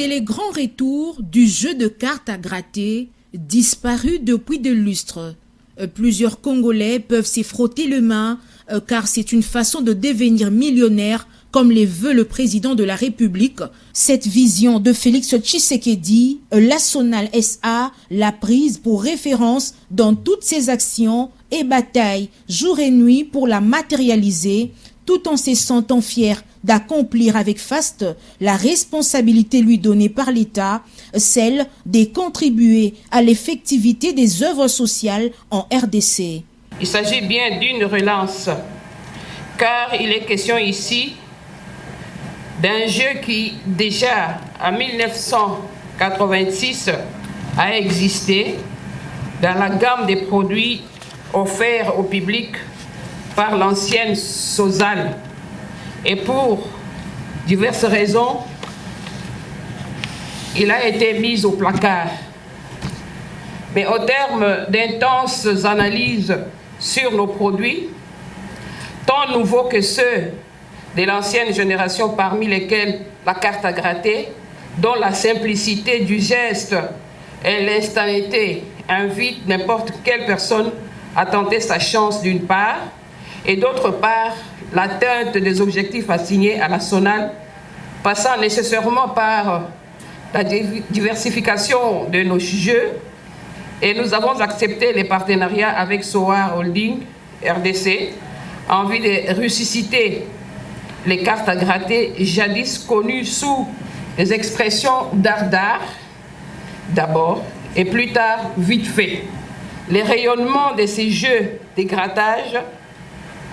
C'est le grand retour du jeu de cartes à gratter, disparu depuis des lustres. Plusieurs Congolais peuvent s'y frotter les mains car c'est une façon de devenir millionnaire comme les veut le président de la République. Cette vision de Félix Tshisekedi, la Sonal SA l'a prise pour référence dans toutes ses actions et batailles jour et nuit pour la matérialiser, tout en se sentant fier d'accomplir avec faste la responsabilité lui donnée par l'État, celle de contribuer à l'effectivité des œuvres sociales en RDC. Il s'agit bien d'une relance, car il est question ici d'un jeu qui, déjà en 1986, a existé dans la gamme des produits offerts au public par l'ancienne Sosal. Et pour diverses raisons, il a été mis au placard. Mais au terme d'intenses analyses sur nos produits, tant nouveaux que ceux de l'ancienne génération, parmi lesquels la carte à gratter, dont la simplicité du geste et l'instantanéité invitent n'importe quelle personne à tenter sa chance d'une part, et d'autre part, l'atteinte des objectifs assignés à la Sonal, passant nécessairement par la diversification de nos jeux, et nous avons accepté les partenariats avec Soar Holding, RDC, en vue de ressusciter les cartes à gratter jadis connues sous les expressions dardard, d'abord, et plus tard vite fait. Le rayonnement de ces jeux de grattage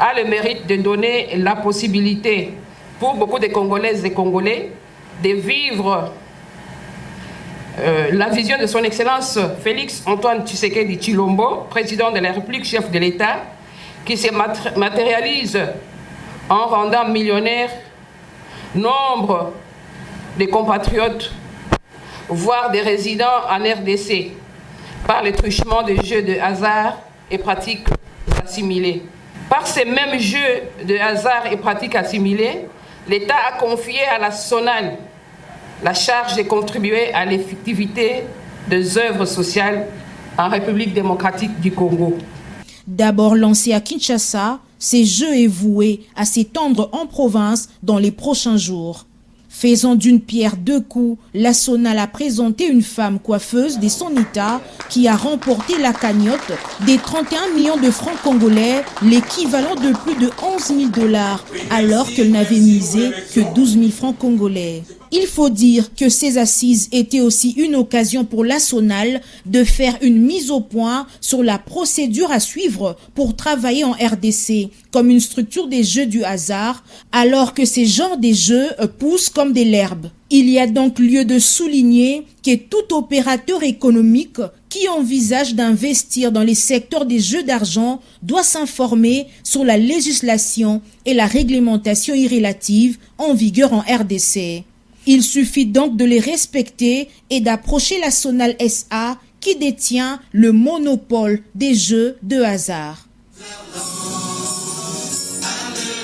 a le mérite de donner la possibilité pour beaucoup de Congolaises et Congolais de vivre la vision de son Excellence Félix Antoine Tshisekedi Tshilombo, président de la République, chef de l'État, qui se matérialise en rendant millionnaires nombre de compatriotes, voire des résidents en RDC, par le truchement de jeux de hasard et pratiques assimilées. Par ces mêmes jeux de hasard et pratiques assimilées, l'État a confié à la Sonal la charge de contribuer à l'effectivité des œuvres sociales en République démocratique du Congo. D'abord lancé à Kinshasa, ces jeux est voué à s'étendre en province dans les prochains jours. Faisant d'une pierre deux coups, la Sonal a présenté une femme coiffeuse de son état qui a remporté la cagnotte des 31 millions de francs congolais, l'équivalent de plus de 11 000 $, alors qu'elle n'avait misé que 12 000 francs congolais. Il faut dire que ces assises étaient aussi une occasion pour la Sonal de faire une mise au point sur la procédure à suivre pour travailler en RDC comme une structure des jeux du hasard, alors que ces genres de jeux poussent comme de l'herbe. Il y a donc lieu de souligner que tout opérateur économique qui envisage d'investir dans les secteurs des jeux d'argent doit s'informer sur la législation et la réglementation irrélative en vigueur en RDC. Il suffit donc de les respecter et d'approcher la Sonal SA qui détient le monopole des jeux de hasard.